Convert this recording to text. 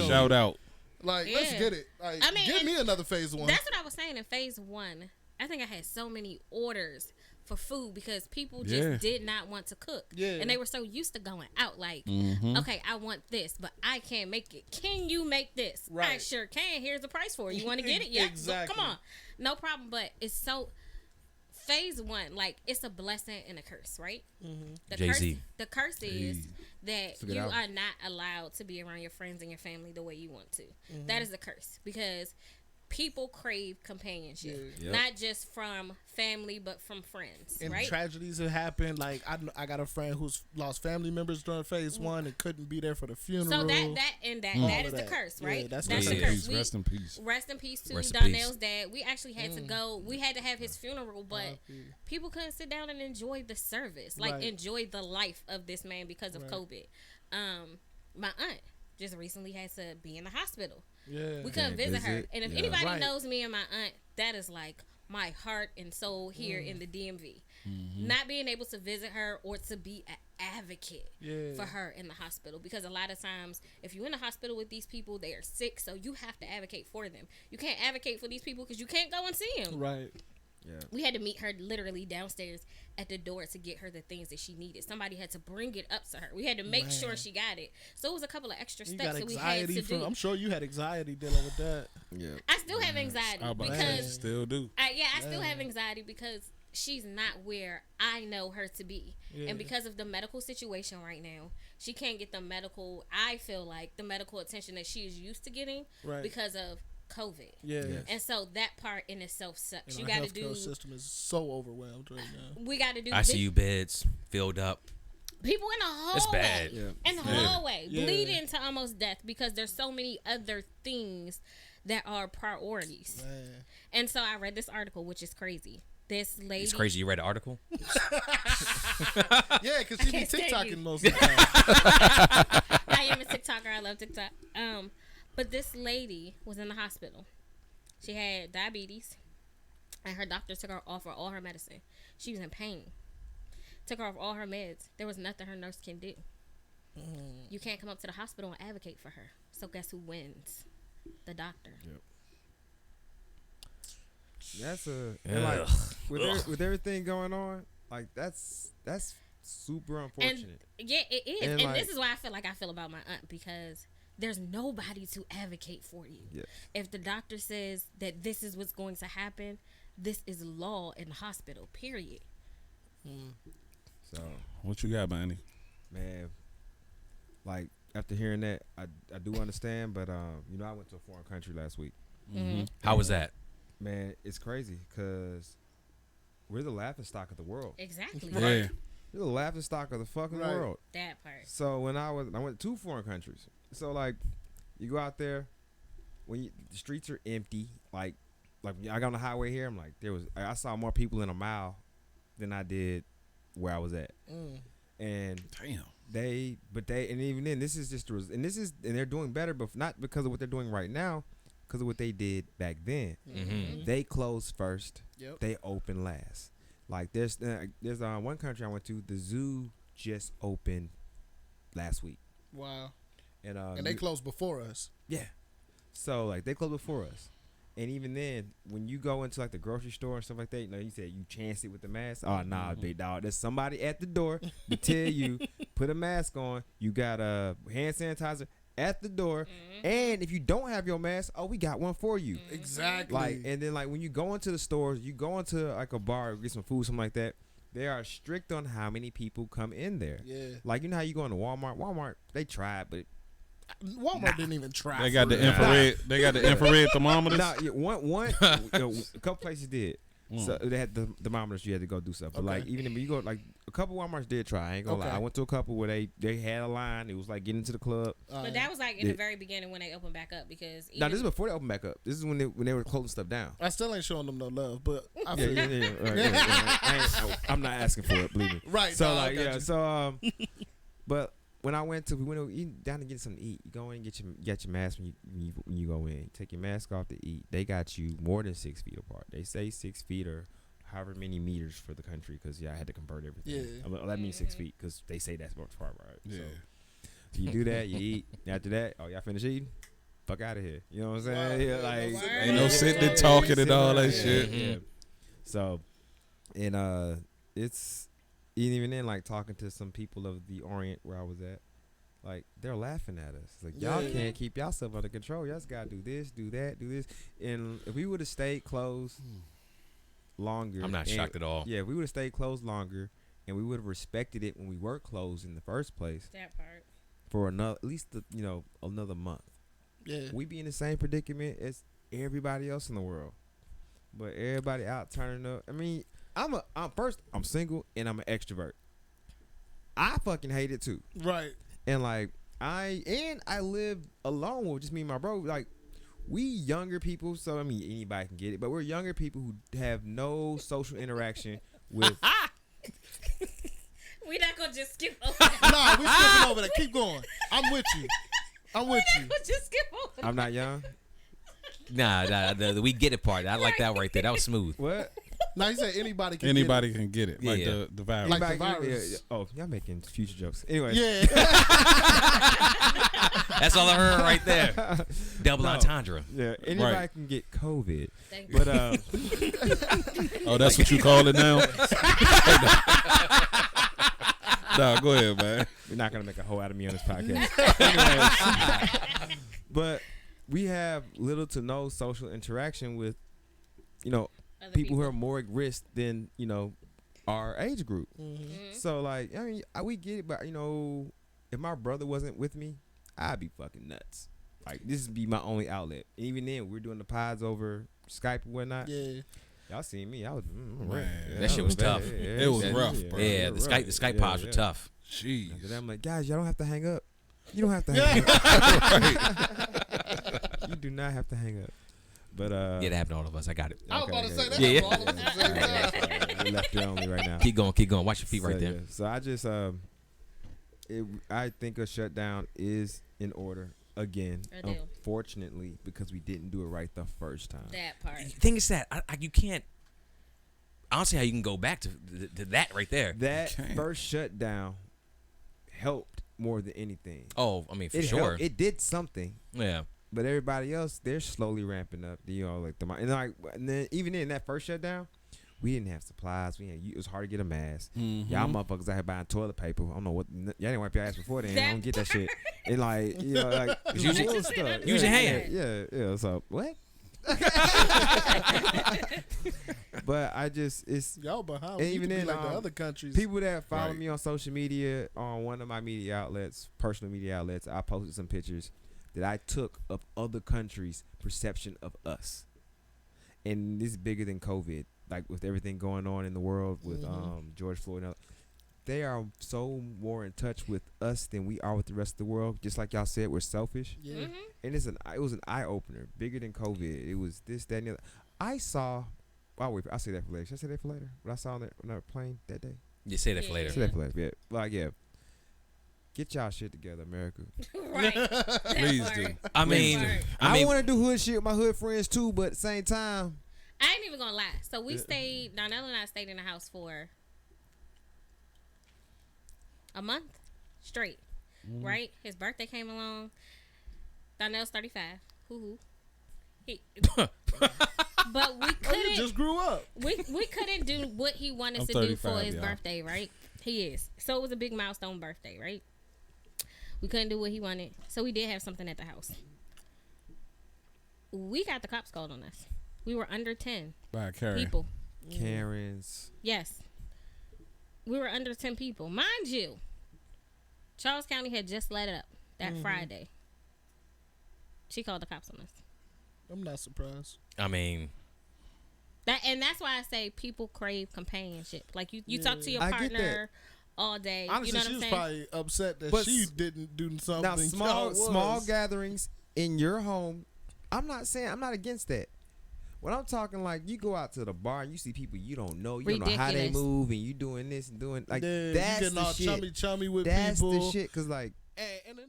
COVID. Shout out. Like, let's get it. Like, give me another phase one. That's what I was saying in phase one. I think I had so many orders for food because people just did not want to cook. Yeah. And they were so used to going out. Like, okay, I want this, but I can't make it. Can you make this? Right. I sure can. Here's the price for it. You want to get it? Yeah. Exactly. Come on. No problem. But it's so... Phase one, like, it's a blessing and a curse, right? Jay-Z. The curse is that you are not allowed to be around your friends and your family the way you want to. That is the curse because people crave companionship, not just from family but from friends. And right? Tragedies have happened. Like I got a friend who's lost family members during phase one and couldn't be there for the funeral. So that is the curse, right? Yeah, that's the curse. Rest in peace. Rest in peace to Donnell's dad. We actually had to go. We had to have his funeral, but people couldn't sit down and enjoy the service, like enjoy the life of this man because of COVID. My aunt just recently had to be in the hospital. Yeah, we couldn't visit her. And if anybody knows me and my aunt, that is like my heart and soul here in the DMV. Not being able to visit her or to be an advocate for her in the hospital. Because a lot of times, if you're in the hospital with these people, they are sick, so you have to advocate for them. You can't advocate for these people because you can't go and see them. Right. Yeah. We had to meet her literally downstairs at the door to get her the things that she needed. Somebody had to bring it up to her. We had to make sure she got it. So it was a couple of extra steps that we had to do. I'm sure you had anxiety dealing with that. Yeah. I still have anxiety because still do. I still have anxiety because she's not where I know her to be. Yeah. And because of the medical situation right now, she can't get the medical attention that she is used to getting because of COVID. Yeah. Yes. And so that part in itself sucks. And you got to do. The system is so overwhelmed right now. We got to do. ICU beds filled up. People in the hallway. It's bad. In the hallway, bleeding to almost death because there's so many other things that are priorities. Man. And so I read this article, which is crazy. This lady. It's crazy. You read the article? Yeah, because she be TikToking most of the time. I am a TikToker. I love TikTok. But this lady was in the hospital. She had diabetes, and her doctor took her off of all her medicine. She was in pain. Took her off all her meds. There was nothing her nurse can do. You can't come up to the hospital and advocate for her. So guess who wins? The doctor. That's like with everything going on, like that's super unfortunate. And, yeah, it is. And like, this is why I feel about my aunt, because there's nobody to advocate for you. Yeah. If the doctor says that this is what's going to happen, this is law in the hospital, period. So what you got, Manny? Man, like after hearing that, I do understand, but I went to a foreign country last week. How was that? Man, it's crazy because we're the laughingstock of the world. Exactly. Yeah. We're the laughingstock of the fucking world. That part. So when I went to 2 foreign countries. So like, you go out there, the streets are empty. Like I got on the highway here. I'm like, I saw more people in a mile than I did where I was at. And damn. And even then, this is just and they're doing better, but not because of what they're doing right now. Because of what they did back then. They closed first. Yep. They opened last. Like there's one country I went to, the zoo just opened last week. Wow. And they closed before us. Yeah. So like they closed before us. And even then, when you go into like the grocery store and stuff like that, you said you chance it with the mask. Oh nah, big dog. There's somebody at the door to tell you put a mask on. You got a hand sanitizer at the door, and if you don't have your mask, we got one for you. Exactly. Like, and then like when you go into the stores, you go into like a bar, get some food, something like that. They are strict on how many people come in there. Yeah. Like how you go into Walmart. Walmart, they tried, but Walmart didn't even try. They got the infrared. They got the infrared thermometers. A couple places did. So they had the thermometers. You had to go do stuff. But like even if you go, like a couple Walmarts did try. I ain't gonna lie. I went to a couple where they had a line. It was like getting to the club. But that was like in the very beginning when they opened back up, because this is before they opened back up. This is when they were closing stuff down. I still ain't showing them no love, but I I'm not asking for it. Believe me. Right. So So but when we went down to get something to eat, you go in and get your mask when you go in. Take your mask off to eat. They got you more than 6 feet apart. They say 6 feet or however many meters for the country, because I had to convert everything. Yeah. That means 6 feet because they say that's more far, right? Yeah. So you do that, you eat. After that, y'all finish eating? fuck out of here. You know what I'm saying? Yeah, like Ain't no sitting and talking and all that shit. Yeah. So, and it's even then, like talking to some people of the Orient where I was at, like they're laughing at us. Like y'all can't keep yourself under control. Y'all just gotta do this, do that, do this. And if we would have stayed closed longer, I'm not shocked at all. Yeah, if we would have stayed closed longer, and we would have respected it when we were closed in the first place. That part. For another, at least another month. Yeah. We be in the same predicament as everybody else in the world, but everybody out turning up. I mean, I'm single and I'm an extrovert. I fucking hate it too. Right. And like I live alone with just me and my bro. Like we younger people, so I mean anybody can get it, but we're younger people who have no social interaction with. We're not gonna just skip over. Nah, we skipping over that. Keep going. I'm with you. Just skip over. I'm not young. Nah, the we get it part. I like that right there. That was smooth. What? Now he said anybody can Anybody can get it. Like Yeah. the virus. Like the Anybody- virus. yeah. Oh, y'all making future jokes. Anyway. Yeah. That's all I heard right there. Double entendre. Yeah, anybody Right. can get COVID, Thank you. but Oh, that's what you call it now? Nah, go ahead, man. you're not gonna make a hoe out of me on this podcast. Anyways, but we have little to no social interaction with, Other people who are more at risk than our age group. Mhm. So like, I mean, we get it, but if my brother wasn't with me, I'd be fucking nuts. Like this would be my only outlet. Even then, we're doing the pods over Skype and whatnot. Yeah. Y'all seen me? I was Man, that shit was tough. It was rough, bro. Yeah, the Skype pods were tough. Jeez. And then I'm like, guys, y'all don't have to hang up. You don't have to Yeah. hang up. You do not have to hang up. But Yeah, that happened to all of us. I got it. I was about to say that. Yeah. for all of us at the same time. We're left there only right now. Keep going. Watch your feet right there. Yeah. So I just I think a shutdown is in order again. I do. Unfortunately, because we didn't do it right the first time. That part. The thing is that you can't. I don't see how you can go back to that right there. That Okay. first shutdown helped more than anything. Oh, I mean for It sure. helped. It did something. Yeah. But everybody else, they're slowly ramping up. And then even in that first shutdown, we didn't have supplies. It was hard to get a mask. Y'all motherfuckers out here buying toilet paper. I don't know what. Y'all didn't wipe your ass before then. I don't get that shit. And like, Use your- little stuff. use your hand. Yeah. So what? But it's Y'all behind. And We even even in then, like the other countries. people that follow Right. me on social media, on one of my media outlets, personal media outlets. I posted some pictures that I took of other countries' perception of us, and this is bigger than COVID. Like with everything going on in the world with George Floyd, and all, they are so more in touch with us than we are with the rest of the world. Just like y'all said, we're selfish, Yeah. and it was an eye opener, bigger than COVID. It was this, that, and the other. I saw. I'll say that for later. Should I say that for later? What I saw on that plane that day. You say that for Yeah. later. Say that for later. Yeah. Like get y'all shit together, America. Right. That Please part. do. I mean, Right. I want to do hood shit with my hood friends too, but at the same time, I ain't even gonna lie. So we stayed. Donnell and I stayed in the house for a month straight. Right. His birthday came along. Donnell's 35. Hoo. But we Oh, you couldn't. just grew up. we couldn't do what he wanted I'm to do for 35, his y'all. birthday, right? He is. So it was a big milestone birthday, right? We couldn't do what he wanted. So we did have something at the house. We got the cops called on us. We were under 10 By a carrier. people. Karens. Yes. We were under 10 people. Mind you, Charles County had just let up that Friday. She called the cops on us. I'm not surprised. I mean, That's why I say people crave companionship. Like you talk to your I get partner all day. Honestly, you know what she I'm was saying? probably upset that But she didn't do something. Now, y'all small was. gatherings in your home. I'm not against that. When I'm talking like you go out to the bar and you see people you don't know, you don't know how they Ridiculous. move, and you doing this and doing like Yeah, you that's getting the all shit. chummy with That's people. the shit, cause like And then